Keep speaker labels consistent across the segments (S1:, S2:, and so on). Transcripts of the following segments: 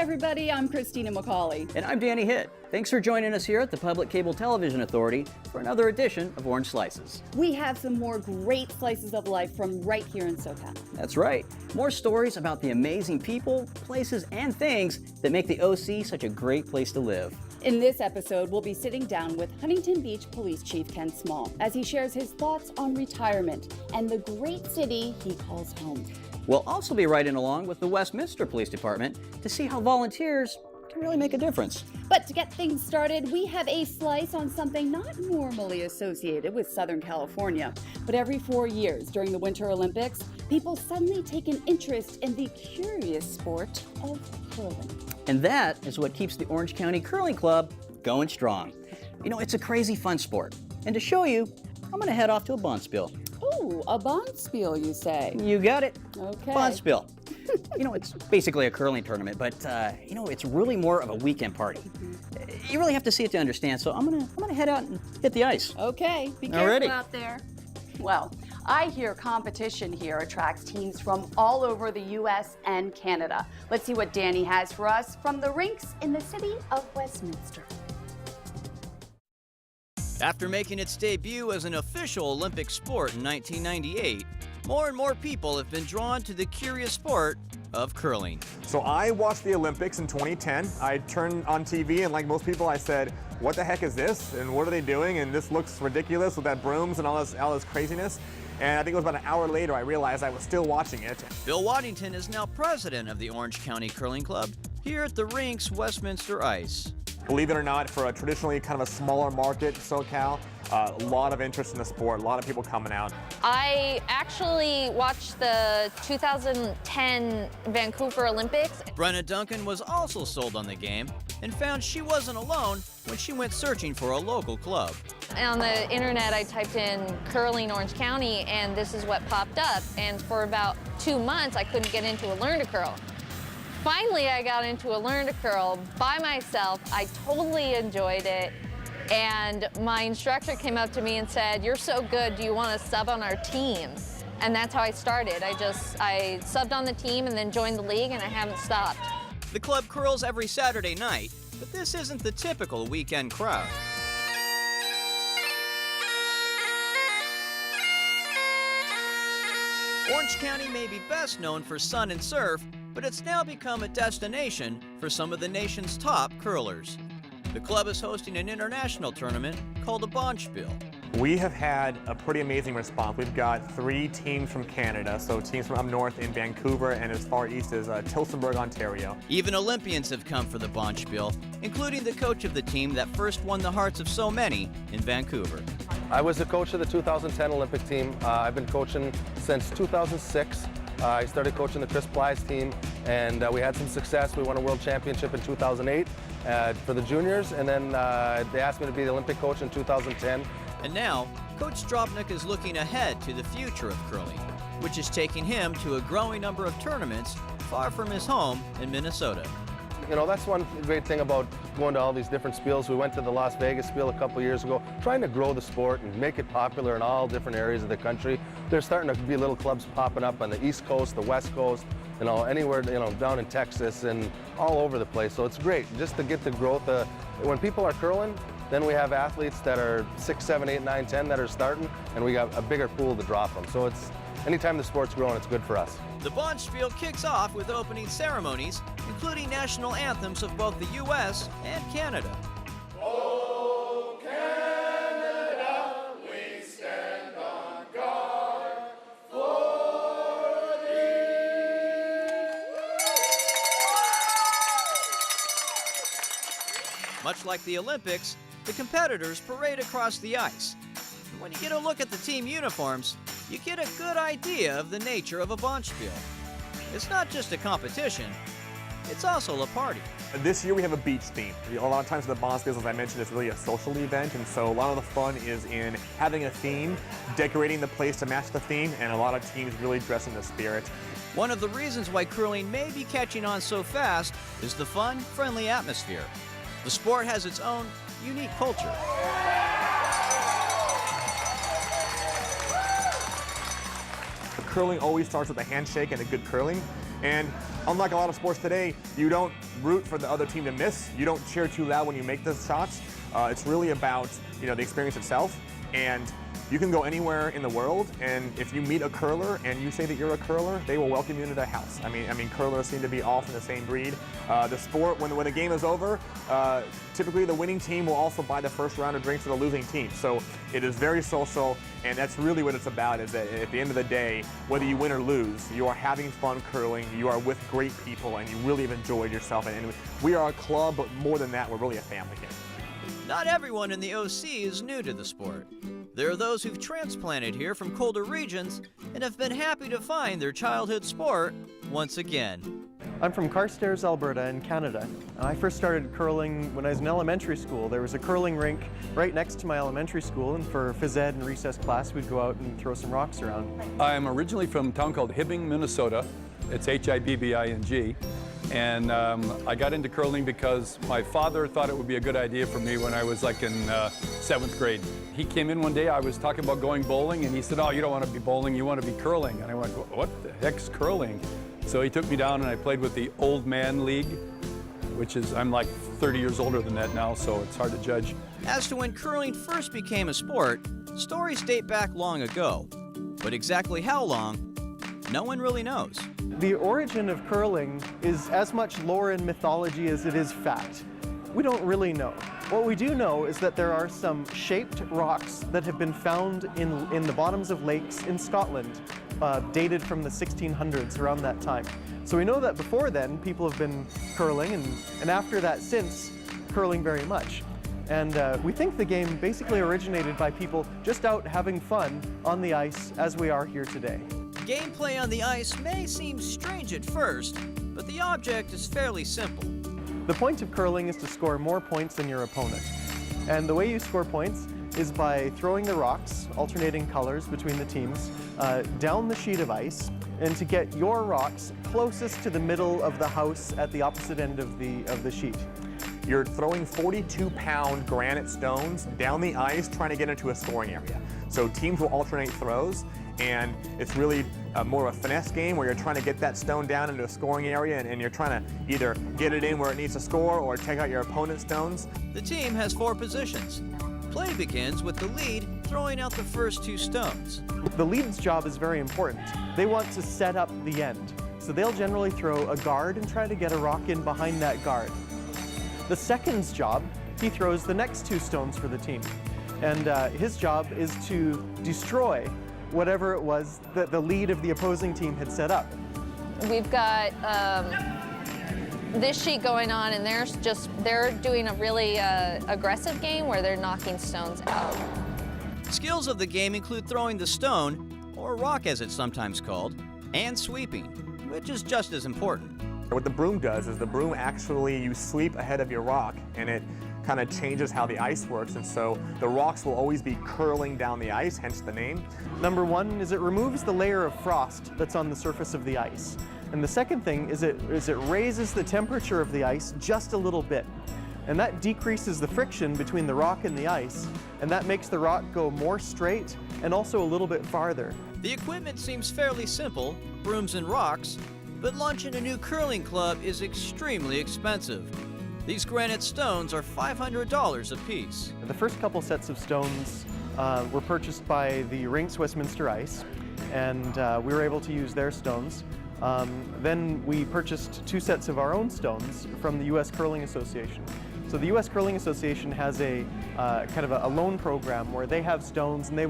S1: everybody, I'm Christina Macauley.
S2: And I'm Danny Hitt. Thanks for joining us here at the Public Cable Television Authority for another edition of Orange Slices.
S1: We have some more great slices of life from right here in SoCal.
S2: That's right. More stories about the amazing people, places, and things that make the OC such a great place to live.
S1: In this episode, we'll be sitting down with Huntington Beach Police Chief Ken Small as he shares his thoughts on retirement and the great city he calls home.
S2: We'll also be riding along with the Westminster Police Department to see how volunteers can really make a difference.
S1: But to get things started, we have a slice on something not normally associated with Southern California. But every 4 years during the Winter Olympics, people suddenly take an interest in the curious sport of curling.
S2: And that is what keeps the Orange County Curling Club going strong. You know, it's a crazy fun sport. And to show you, I'm going to head off to a bonspiel.
S1: Oh, a bonspiel, you say?
S2: You got it.
S1: Okay.
S2: Bonspiel. You know, it's basically a curling tournament, but you know, it's really more of a weekend party. You really have to see it to understand. So I'm gonna head out and hit the ice.
S1: Okay. Be careful out there. Well, I hear competition here attracts teams from all over the U.S. and Canada. Let's see what Danny has for us from the rinks in the city of Westminster.
S3: After making its debut as an official Olympic sport in 1998, more and more people have been drawn to the curious sport of curling.
S4: So I watched the Olympics in 2010. I turned on TV and like most people I said, what the heck is this? And what are they doing? And this looks ridiculous with that brooms and all this craziness. And I think it was about an hour later I realized I was still watching it.
S3: Bill Waddington is now president of the Orange County Curling Club here at the rink's Westminster Ice.
S4: Believe it or not, for a traditionally kind of a smaller market, SoCal, a lot of interest in the sport, a lot of people coming out.
S5: I actually watched the 2010 Vancouver Olympics.
S3: Brenna Duncan was also sold on the game and found she wasn't alone when she went searching for a local club.
S5: On the internet, I typed in curling Orange County, and this is what popped up. And for about 2 months, I couldn't get into a Learn to Curl. Finally, I got into a Learn to Curl by myself. I totally enjoyed it. And my instructor came up to me and said, "You're so good, do you want to sub on our team?" And that's how I started. I subbed on the team and then joined the league, and I haven't stopped.
S3: The club curls every Saturday night, but this isn't the typical weekend crowd. Orange County may be best known for sun and surf, but it's now become a destination for some of the nation's top curlers. The club is hosting an international tournament called a bonspiel.
S4: We have had a pretty amazing response. We've got 3 teams from Canada, so teams from up north in Vancouver and as far east as Tillsonburg, Ontario.
S3: Even Olympians have come for the bonspiel, including the coach of the team that first won the hearts of so many in Vancouver.
S6: I was the coach of the 2010 Olympic team. I've been coaching since 2006. I started coaching the Chris Bly's team, and we had some success. We won a world championship in 2008 for the juniors, and then they asked me to be the Olympic coach in 2010.
S3: And now, Coach Stropnick is looking ahead to the future of curling, which is taking him to a growing number of tournaments far from his home in Minnesota.
S6: You know, that's one great thing about going to all these different spiels. We went to the Las Vegas spiel a couple years ago, trying to grow the sport and make it popular in all different areas of the country. There's starting to be little clubs popping up on the East Coast, the West Coast, you know, anywhere, you know, down in Texas and all over the place. So it's great just to get the growth. When people are curling, then we have athletes that are 6, 7, 8, 9, 10 that are starting, and we got a bigger pool to draw from. So it's anytime the sport's growing, it's good for us.
S3: The bonspiel kicks off with opening ceremonies, including national anthems of both the U.S. and Canada.
S7: Oh, Canada, we stand on guard for thee.
S3: Much like the Olympics, the competitors parade across the ice. And when you get a look at the team uniforms, you get a good idea of the nature of a bonspiel. It's not just a competition, it's also a party.
S4: This year we have a beach theme. A lot of times the bonspiels, as I mentioned, is really a social event, and so a lot of the fun is in having a theme, decorating the place to match the theme, and a lot of teams really dress in the spirit.
S3: One of the reasons why curling may be catching on so fast is the fun, friendly atmosphere. The sport has its own unique culture.
S4: Curling always starts with a handshake and a good curling, and Unlike a lot of sports today, you don't root for the other team to miss. You don't cheer too loud when you make the shots. It's really about, you know, the experience itself. And you can go anywhere in the world, and if you meet a curler and you say that you're a curler, they will welcome you into their house. I mean, curlers seem to be all from the same breed. The sport, when the game is over, typically the winning team will also buy the first round of drinks to the losing team. So it is very social, and that's really what it's about, is that at the end of the day, whether you win or lose, you are having fun curling, you are with great people, and you really have enjoyed yourself. And we are a club, but more than that, we're really a family here.
S3: Not everyone in the OC is new to the sport. There are those who've transplanted here from colder regions and have been happy to find their childhood sport once again.
S8: I'm from Carstairs, Alberta in Canada. I first started curling when I was in elementary school. There was a curling rink right next to my elementary school, and for phys ed and recess class, we'd go out and throw some rocks around.
S9: I'm originally from a town called Hibbing, Minnesota. It's Hibbing. And I got into curling because my father thought it would be a good idea for me when I was like in 7th grade. He came in one day, I was talking about going bowling, and he said, "Oh, you don't want to be bowling, you want to be curling." And I went, "What the heck's curling?" So he took me down and I played with the Old Man League, which is, I'm like 30 years older than that now, so it's hard to judge.
S3: As to when curling first became a sport, stories date back long ago. But exactly how long, no one really knows.
S8: The origin of curling is as much lore and mythology as it is fact. We don't really know. What we do know is that there are some shaped rocks that have been found in the bottoms of lakes in Scotland, dated from the 1600s, around that time. So we know that before then, people have been curling, and after that since, curling very much. And we think the game basically originated by people just out having fun on the ice as we are here today.
S3: Gameplay on the ice may seem strange at first, but the object is fairly simple.
S8: The point of curling is to score more points than your opponent. And the way you score points is by throwing the rocks, alternating colors between the teams, down the sheet of ice, and to get your rocks closest to the middle of the house at the opposite end of the sheet.
S4: You're throwing 42-pound granite stones down the ice trying to get into a scoring area. So teams will alternate throws, and it's really more of a finesse game where you're trying to get that stone down into a scoring area, and you're trying to either get it in where it needs to score or take out your opponent's stones.
S3: The team has 4 positions. Play begins with the lead throwing out the first 2 stones.
S8: The lead's job is very important. They want to set up the end. So they'll generally throw a guard and try to get a rock in behind that guard. The second's job, he throws the next 2 stones for the team. And his job is to destroy whatever it was that the lead of the opposing team had set up.
S5: We've got this sheet going on, and they're doing a really aggressive game where they're knocking stones out.
S3: Skills of the game include throwing the stone, or rock as it's sometimes called, and sweeping, which is just as important.
S4: What the broom does is the broom actually, you sweep ahead of your rock, and it kind of changes how the ice works, and so the rocks will always be curling down the ice, hence the name.
S8: Number one is it removes the layer of frost that's on the surface of the ice. And the second thing is it raises the temperature of the ice just a little bit. And that decreases the friction between the rock and the ice, and that makes the rock go more straight and also a little bit farther.
S3: The equipment seems fairly simple, brooms and rocks, but lunch in a new curling club is extremely expensive. These granite stones are $500 a piece.
S8: The first couple sets of stones were purchased by the rink's Westminster Ice, and we were able to use their stones. Then we purchased 2 sets of our own stones from the U.S. Curling Association. So the U.S. Curling Association has a kind of a loan program where they have stones, and they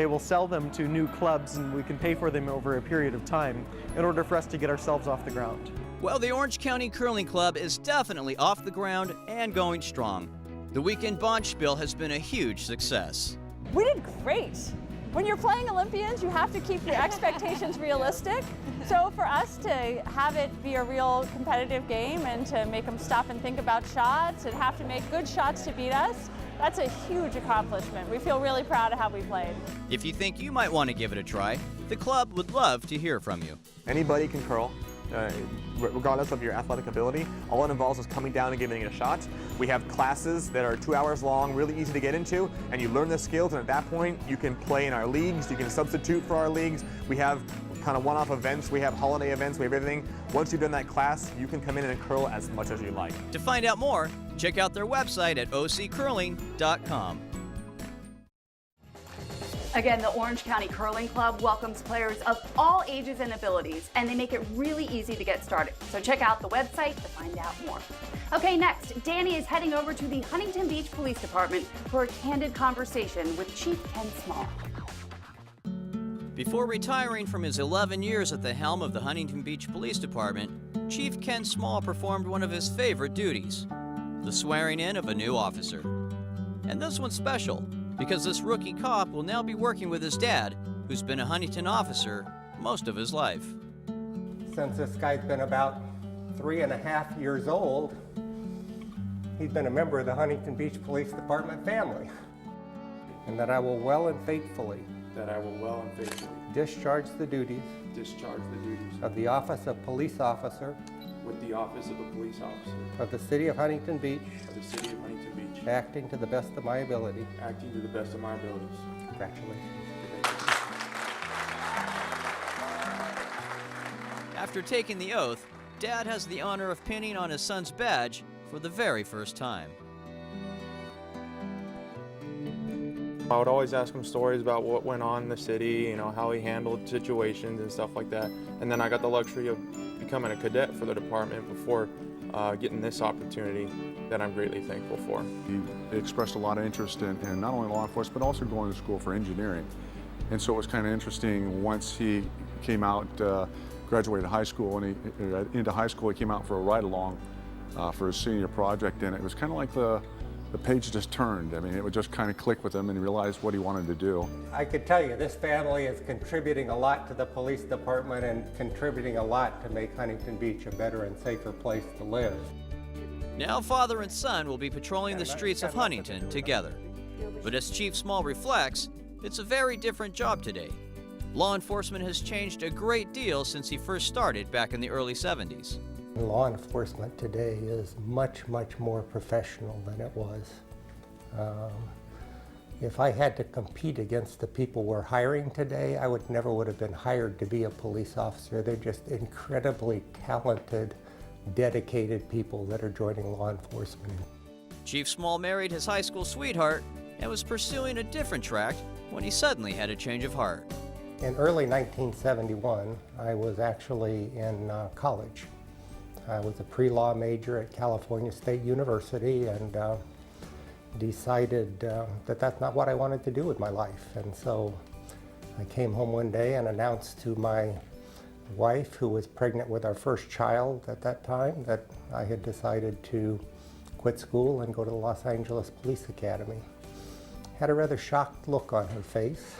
S8: will sell them to new clubs, and we can pay for them over a period of time in order for us to get ourselves off the ground.
S3: Well, the Orange County Curling Club is definitely off the ground and going strong. The weekend Bonspiel has been a huge success.
S10: We did great. When you're playing Olympians, you have to keep your expectations realistic. So for us to have it be a real competitive game and to make them stop and think about shots and have to make good shots to beat us, that's a huge accomplishment. We feel really proud of how we played.
S3: If you think you might want to give it a try, the club would love to hear from you.
S4: Anybody can curl. Regardless of your athletic ability. All it involves is coming down and giving it a shot. We have classes that are 2 hours long, really easy to get into, and you learn the skills, and at that point you can play in our leagues, you can substitute for our leagues. We have kind of one-off events. We have holiday events. We have everything. Once you've done that class, you can come in and curl as much as you like.
S3: To find out more, check out their website at occurling.com.
S1: Again, the Orange County Curling Club welcomes players of all ages and abilities, and they make it really easy to get started. So check out the website to find out more. Okay, next, Danny is heading over to the Huntington Beach Police Department for a candid conversation with Chief Ken Small.
S3: Before retiring from his 11 years at the helm of the Huntington Beach Police Department, Chief Ken Small performed one of his favorite duties, the swearing in of a new officer. And this one's special, because this rookie cop will now be working with his dad, who's been a Huntington officer most of his life.
S11: Since this guy's been about 3.5 years old, he's been a member of the Huntington Beach Police Department family. And that I will well and faithfully discharge the duties of the office of police officer of the city of Huntington Beach, acting to the best of my ability. Congratulations.
S3: After taking the oath, Dad has the honor of pinning on his son's badge for the very first time.
S12: I would always ask him stories about what went on in the city, you know, how he handled situations and stuff like that. And then I got the luxury of becoming a cadet for the department before getting this opportunity that I'm greatly thankful for.
S13: He expressed a lot of interest in not only law enforcement, but also going to school for engineering. And so it was kind of interesting once he came out, graduated high school, and into high school, he came out for a ride-along for his senior project, and it was kind of like the page just turned. I mean, it would just kind of click with him and he realized what he wanted to do.
S11: I could tell you, this family is contributing a lot to the police department and contributing a lot to make Huntington Beach a better and safer place to live.
S3: Now father and son will be patrolling the streets of Huntington together. But as Chief Small reflects, it's a very different job today. Law enforcement has changed a great deal since he first started back in the early 70s.
S11: Law enforcement today is much, much more professional than it was. If I had to compete against the people we're hiring today, I never would have been hired to be a police officer. They're just incredibly talented, dedicated people that are joining law enforcement.
S3: Chief Small married his high school sweetheart and was pursuing a different track when he suddenly had a change of heart.
S11: In early 1971, I was actually in college. I was a pre-law major at California State University and decided that that's not what I wanted to do with my life. And so I came home one day and announced to my wife, who was pregnant with our first child at that time, that I had decided to quit school and go to the Los Angeles Police Academy. Had a rather shocked look on her face.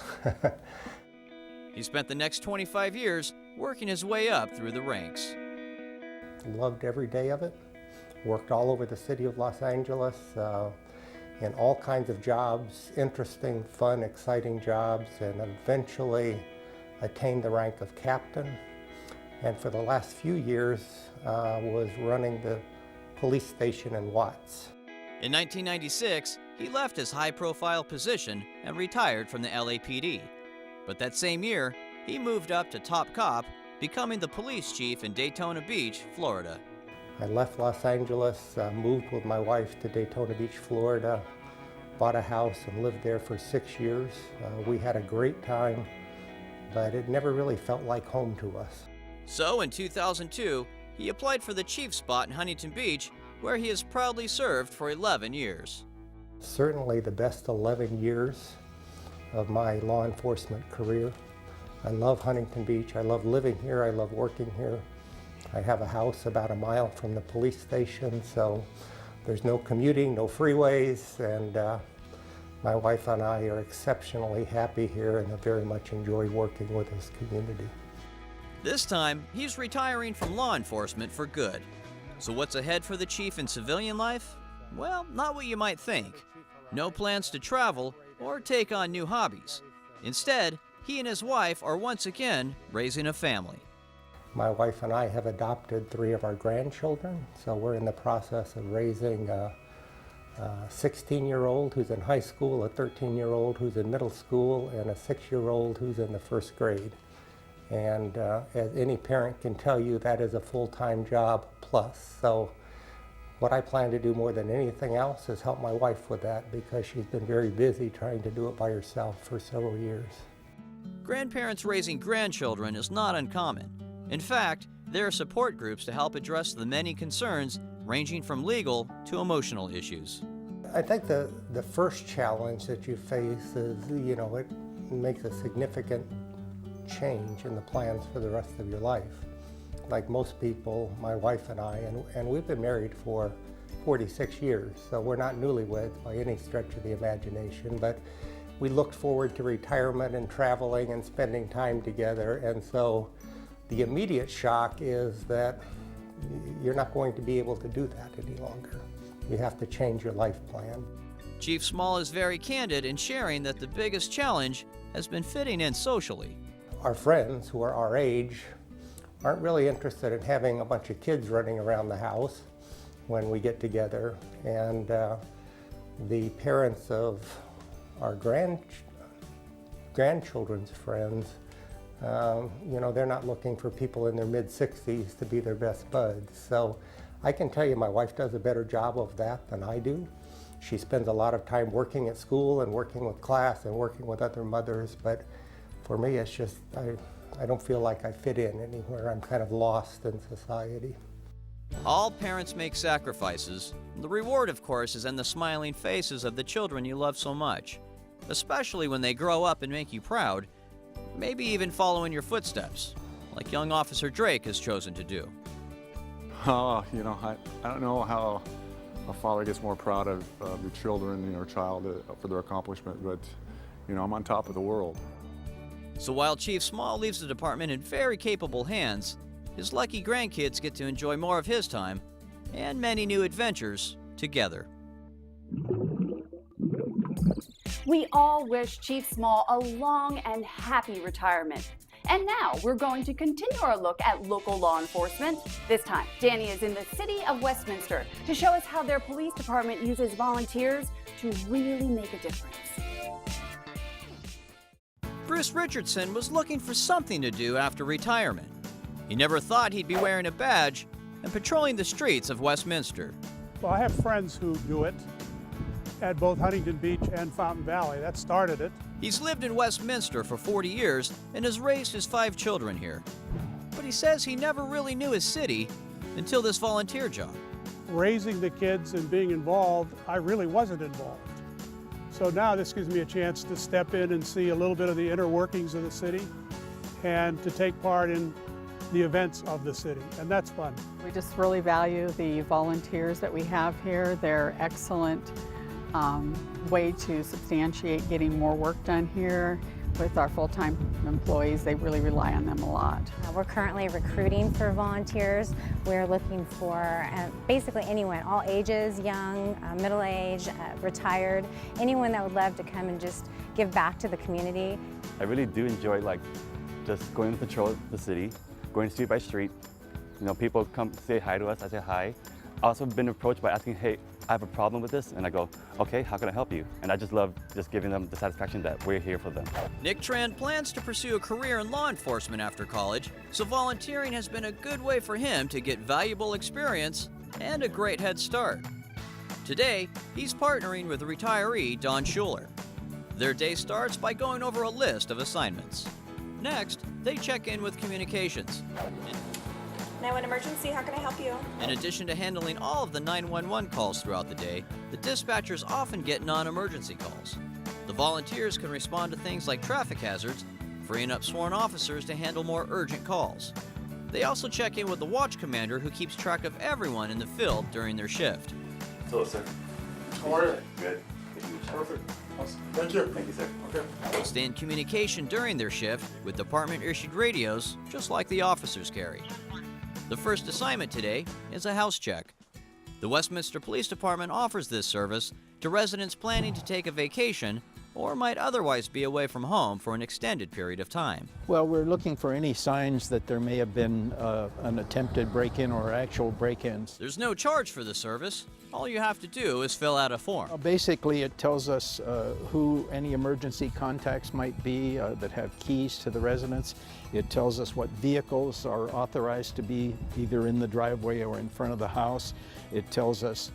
S3: He spent the next 25 years working his way up through the ranks.
S11: Loved every day of it. Worked all over the city of Los Angeles in all kinds of jobs, interesting, fun, exciting jobs, and eventually attained the rank of captain. And for the last few years was running the police station in Watts.
S3: In 1996, he left his high-profile position and retired from the LAPD. But that same year, he moved up to top cop, becoming the police chief in Daytona Beach, Florida.
S11: I left Los Angeles, moved with my wife to Daytona Beach, Florida, bought a house and lived there for 6 years. We had a great time, but it never really felt like home to us.
S3: So in 2002, he applied for the chief spot in Huntington Beach, where he has proudly served for 11 years.
S11: Certainly the best 11 years of my law enforcement career. I love Huntington Beach. I love living here. I love working here. I have a house about a mile from the police station, so there's no commuting, no freeways, and my wife and I are exceptionally happy here and I very much enjoy working with this community.
S3: This time, he's retiring from law enforcement for good. So what's ahead for the chief in civilian life? Well, not what you might think. No plans to travel or take on new hobbies. Instead, he and his wife are once again raising a family.
S11: My wife and I have adopted 3 of our grandchildren, so we're in the process of raising a 16-year-old who's in high school, a 13-year-old who's in middle school, and a 6-year-old who's in the 1st grade. And as any parent can tell you, that is a full-time job plus. So what I plan to do more than anything else is help my wife with that, because she's been very busy trying to do it by herself for several years.
S3: Grandparents raising grandchildren is not uncommon. In fact, there are support groups to help address the many concerns ranging from legal to emotional issues.
S11: I think the first challenge that you face is, it makes a significant change in the plans for the rest of your life. Like most people, my wife and I, and we've been married for 46 years, so we're not newlyweds by any stretch of the imagination, but we looked forward to retirement and traveling and spending time together, and so the immediate shock is that you're not going to be able to do that any longer. You have to change your life plan.
S3: Chief Small is very candid in sharing that the biggest challenge has been fitting in socially.
S11: Our friends who are our age aren't really interested in having a bunch of kids running around the house when we get together, and the parents of our grandchildren's friends, they're not looking for people in their mid-60s to be their best buds. So I can tell you my wife does a better job of that than I do. She spends a lot of time working at school and working with class and working with other mothers, but for me it's just, I don't feel like I fit in anywhere. I'm kind of lost in society.
S3: All parents make sacrifices. The reward, of course, is in the smiling faces of the children you love so much, especially when they grow up and make you proud, maybe even follow in your footsteps, like young Officer Drake has chosen to do.
S13: I don't know how a father gets more proud of your children, or child for their accomplishment, but, I'm on top of the world.
S3: So while Chief Small leaves the department in very capable hands, his lucky grandkids get to enjoy more of his time and many new adventures together.
S1: We all wish Chief Small a long and happy retirement. And now we're going to continue our look at local law enforcement. This time, Danny is in the city of Westminster to show us how their police department uses volunteers to really make a difference.
S3: Bruce Richardson was looking for something to do after retirement. He never thought he'd be wearing a badge and patrolling the streets of Westminster.
S14: Well, I have friends who do it at both Huntington Beach and Fountain Valley. That started it.
S3: He's lived in Westminster for 40 years and has raised his 5 children here. But he says he never really knew his city until this volunteer job.
S14: Raising the kids and being involved, I really wasn't involved. So now this gives me a chance to step in and see a little bit of the inner workings of the city and to take part in the events of the city, and that's fun.
S15: We just really value the volunteers that we have here. They're excellent way to substantiate getting more work done here. With our full-time employees, they really rely on them a lot.
S16: We're currently recruiting for volunteers. We're looking for basically anyone, all ages, young, middle-aged, retired, anyone that would love to come and just give back to the community.
S17: I really do enjoy just going to patrol the city, going street by street. People come say hi to us, I say hi. I've also been approached by asking, hey, I have a problem with this, and I go, okay, how can I help you? And I just love just giving them the satisfaction that we're here for them.
S3: Nick Tran plans to pursue a career in law enforcement after college, so volunteering has been a good way for him to get valuable experience and a great head start. Today, he's partnering with retiree Don Schuler. Their day starts by going over a list of assignments. Next, they check in with communications.
S18: 911 emergency, how can I help you?
S3: In addition to handling all of the 911 calls throughout the day, the dispatchers often get non-emergency calls. The volunteers can respond to things like traffic hazards, freeing up sworn officers to handle more urgent calls. They also check in with the watch commander who keeps track of everyone in the field during their shift.
S17: Hello, sir.
S18: How are you?
S17: Good.
S18: Perfect. Awesome. Thank you.
S17: Thank you, sir.
S18: Okay.
S3: They stay in communication during their shift with department-issued radios, just like the officers carry. The first assignment today is a house check. The Westminster Police Department offers this service to residents planning to take a vacation or might otherwise be away from home for an extended period of time.
S19: Well, we're looking for any signs that there may have been an attempted break-in or actual break-ins.
S3: There's no charge for the service. All you have to do is fill out a form.
S19: Basically, it tells us who any emergency contacts might be that have keys to the residence. It tells us what vehicles are authorized to be either in the driveway or in front of the house. It tells us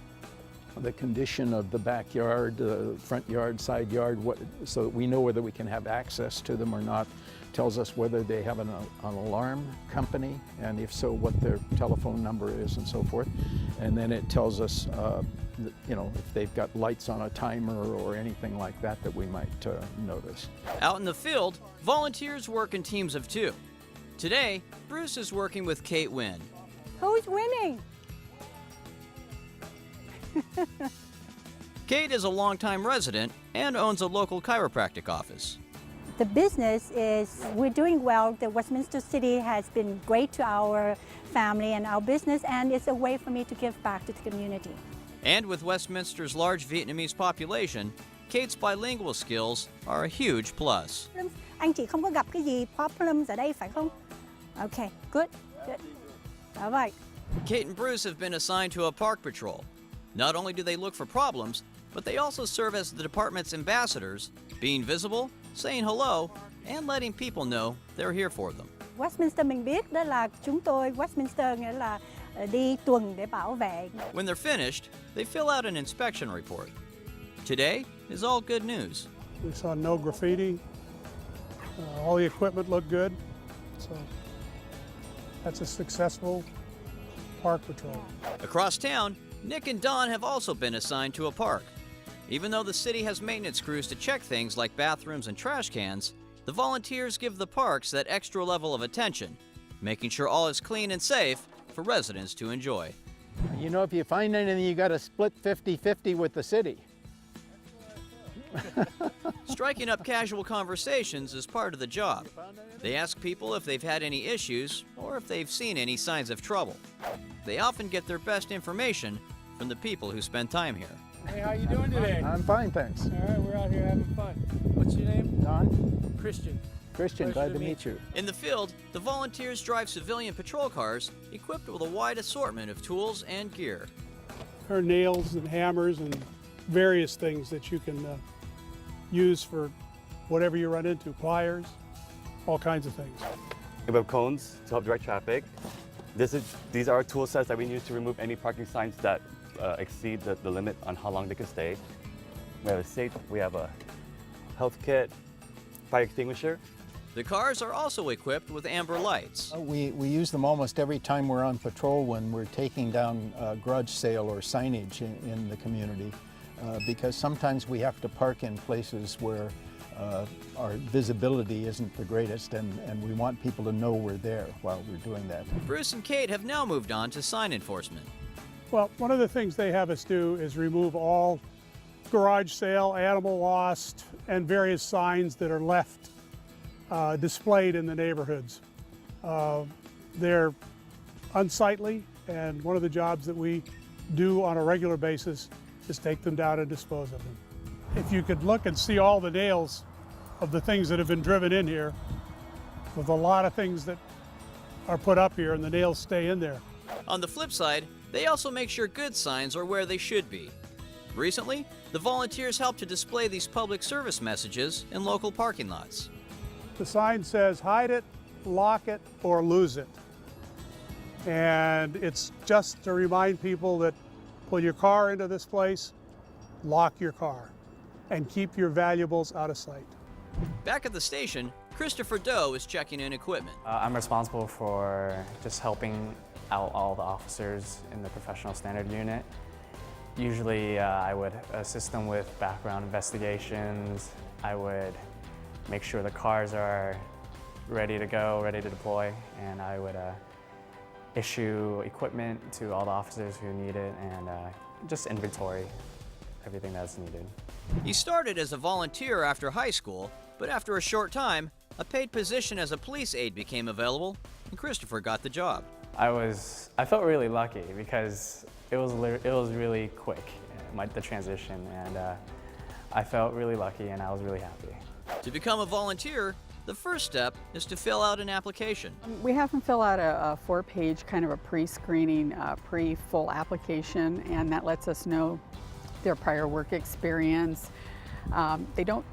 S19: the condition of the backyard, front yard, side yard, so that we know whether we can have access to them or not. Tells us whether they have an alarm company, and if so, what their telephone number is and so forth. And then it tells us, if they've got lights on a timer or anything like that that we might notice.
S3: Out in the field, volunteers work in teams of 2. Today, Bruce is working with Kate Wynn.
S20: Who's winning?
S3: Kate is a longtime resident and owns a local chiropractic office.
S20: The business is, we're doing well. The Westminster City has been great to our family and our business, and it's a way for me to give back to the community.
S3: And with Westminster's large Vietnamese population, Kate's bilingual skills are a huge plus.
S20: Anh chị không có gặp cái gì problems ở đây phải không? Okay, good, good. All right.
S3: Kate and Bruce have been assigned to a park patrol. Not only do they look for problems, but they also serve as the department's ambassadors, being visible, saying hello, and letting people know they're here for them.
S20: Westminster mình biết đó là chúng tôi, Westminster nghĩa là đi tuần để bảo vệ.
S3: When they're finished, they fill out an inspection report. Today is all good news.
S14: We saw no graffiti. All the equipment looked good. So that's a successful park patrol.
S3: Across town, Nick and Don have also been assigned to a park. Even though the city has maintenance crews to check things like bathrooms and trash cans, the volunteers give the parks that extra level of attention, making sure all is clean and safe for residents to enjoy.
S19: You know, if you find anything, you got to split 50-50 with the city.
S3: Striking up casual conversations is part of the job. They ask people if they've had any issues or if they've seen any signs of trouble. They often get their best information from the people who spend time here.
S21: Hey, how you doing today?
S19: I'm fine, thanks.
S21: All right, we're out here having fun. What's your name?
S19: Don?
S21: Christian.
S19: Christian, glad to meet you.
S3: In the field, the volunteers drive civilian patrol cars equipped with a wide assortment of tools and gear.
S14: There are nails and hammers and various things that you can use for whatever you run into, pliers, all kinds of things.
S17: We have cones to help direct traffic. These are tool sets that we use to remove any parking signs that exceed the limit on how long they can stay. We have a safe, we have a health kit, fire extinguisher.
S3: The cars are also equipped with amber lights.
S19: We use them almost every time we're on patrol when we're taking down garage sale or signage in the community, because sometimes we have to park in places where our visibility isn't the greatest, and we want people to know we're there while we're doing that.
S3: Bruce and Kate have now moved on to sign enforcement.
S14: Well, one of the things they have us do is remove all garage sale, animal lost, and various signs that are left displayed in the neighborhoods. They're unsightly, and one of the jobs that we do on a regular basis is take them down and dispose of them. If you could look and see all the nails of the things that have been driven in here, with a lot of things that are put up here, and the nails stay in there.
S3: On the flip side, they also make sure good signs are where they should be. Recently, the volunteers helped to display these public service messages in local parking lots.
S14: The sign says, hide it, lock it, or lose it. And it's just to remind people that pull your car into this place, lock your car, and keep your valuables out of sight.
S3: Back at the station, Christopher Doe is checking in equipment.
S22: I'm responsible for just helping out all the officers in the professional standard unit. Usually I would assist them with background investigations. I would make sure the cars are ready to go, ready to deploy, and I would issue equipment to all the officers who need it, and just inventory everything that's needed.
S3: He started as a volunteer after high school, but after a short time, a paid position as a police aide became available, and Christopher got the job.
S22: I felt really lucky because it was really quick, the transition, and I felt really lucky and I was really happy.
S3: To become a volunteer, the first step is to fill out an application.
S15: We have them fill out a 4-page kind of a pre-screening, pre-full application, and that lets us know their prior work experience. They don't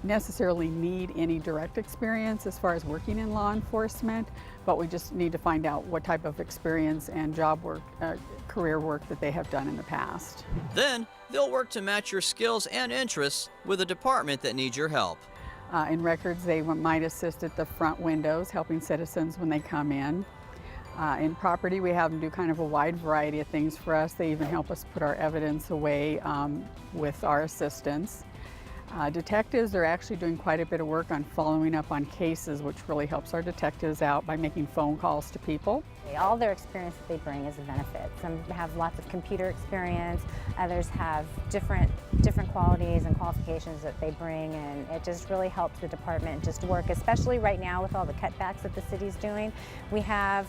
S15: necessarily need any direct experience as far as working in law enforcement, but we just need to find out what type of experience and job work, career work that they have done in the past.
S3: Then, they'll work to match your skills and interests with a department that needs your help.
S15: In records, they might assist at the front windows, helping citizens when they come in. In property, we have them do kind of a wide variety of things for us. They even help us put our evidence away with our assistance. Detectives are actually doing quite a bit of work on following up on cases, which really helps our detectives out by making phone calls to people.
S16: All their experience that they bring is a benefit. Some have lots of computer experience, others have different qualities and qualifications that they bring, and it just really helps the department just work, especially right now with all the cutbacks that the city's doing. We have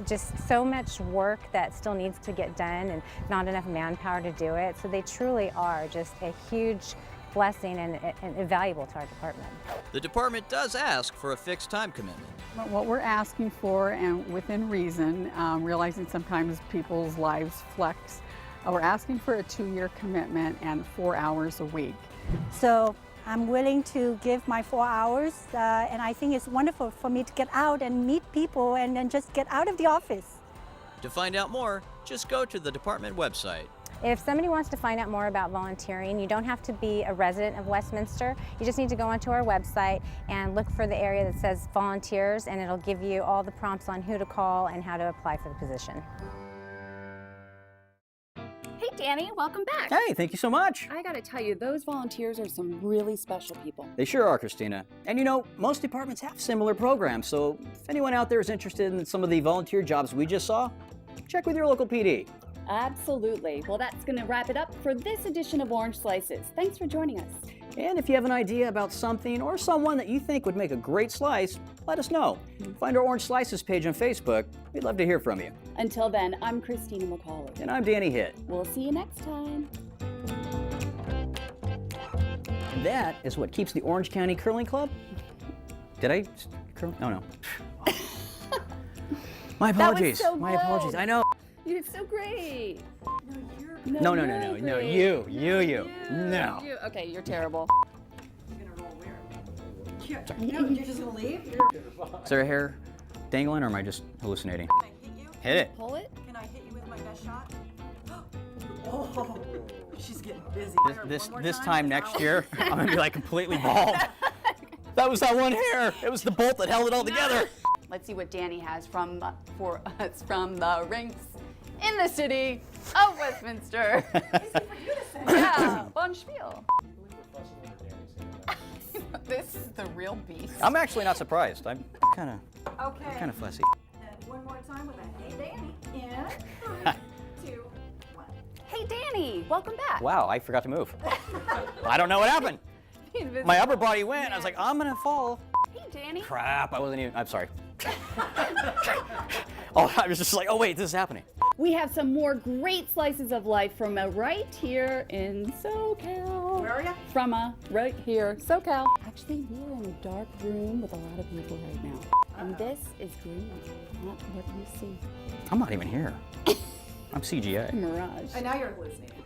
S16: just so much work that still needs to get done and not enough manpower to do it, so they truly are just a huge blessing and valuable to our department.
S3: The department does ask for a fixed time commitment.
S15: What we're asking for, and within reason, realizing sometimes people's lives flex, we're asking for a 2-year commitment and 4 hours a week.
S20: So I'm willing to give my 4 hours, and I think it's wonderful for me to get out and meet people and then just get out of the office.
S3: To find out more, just go to the department website.
S16: If somebody wants to find out more about volunteering, you don't have to be a resident of Westminster. You just need to go onto our website and look for the area that says volunteers, and it'll give you all the prompts on who to call and how to apply for the position.
S1: Hey, Danny, welcome back.
S2: Hey, thank you so much.
S1: I gotta tell you, those volunteers are some really special people.
S2: They sure are, Christina. And you know, most departments have similar programs, so if anyone out there is interested in some of the volunteer jobs we just saw, check with your local PD.
S1: Absolutely. Well, that's going to wrap it up for this edition of Orange Slices. Thanks for joining us.
S2: And if you have an idea about something or someone that you think would make a great slice, let us know. Find our Orange Slices page on Facebook. We'd love to hear from you.
S1: Until then, I'm Christina Macauley.
S2: And I'm Danny Hitt.
S1: We'll see you next time.
S2: And that is what keeps the Orange County Curling Club. Did I? Oh, no. My apologies.
S1: That was so
S2: My apologies. I know.
S1: You did so great.
S2: No, you. No.
S1: You. Okay, you're terrible.
S6: You're just gonna leave?
S2: Is there a hair dangling, or am I just hallucinating?
S6: Can I hit you?
S2: Hit it.
S1: Pull it.
S6: Can I hit you with my best shot? Oh, she's getting busy.
S2: This time next year, I'm gonna be like completely bald. That was that one hair. It was the bolt that held it all together.
S1: Let's see what Danny has for us from the rinks in the city of Westminster. Yeah, bon spiel. This is the real beast.
S2: I'm actually not surprised. I'm kind of fussy.
S6: And one more time with a hey Danny in 3, 2, 1.
S1: Hey Danny, welcome back.
S2: Wow, I forgot to move. I don't know what happened. My upper body went. I was like, I'm gonna fall.
S1: Hey Danny.
S2: Crap, I wasn't even. I'm sorry. Oh, I was just like, oh wait, this is happening.
S1: We have some more great slices of life from right here in SoCal.
S6: Where are you?
S1: From right here, SoCal. Actually, we're in a dark room with a lot of people right now. And this is green, not what you see.
S2: I'm not even here. I'm CGA.
S1: Mirage.
S6: And now you're hallucinating.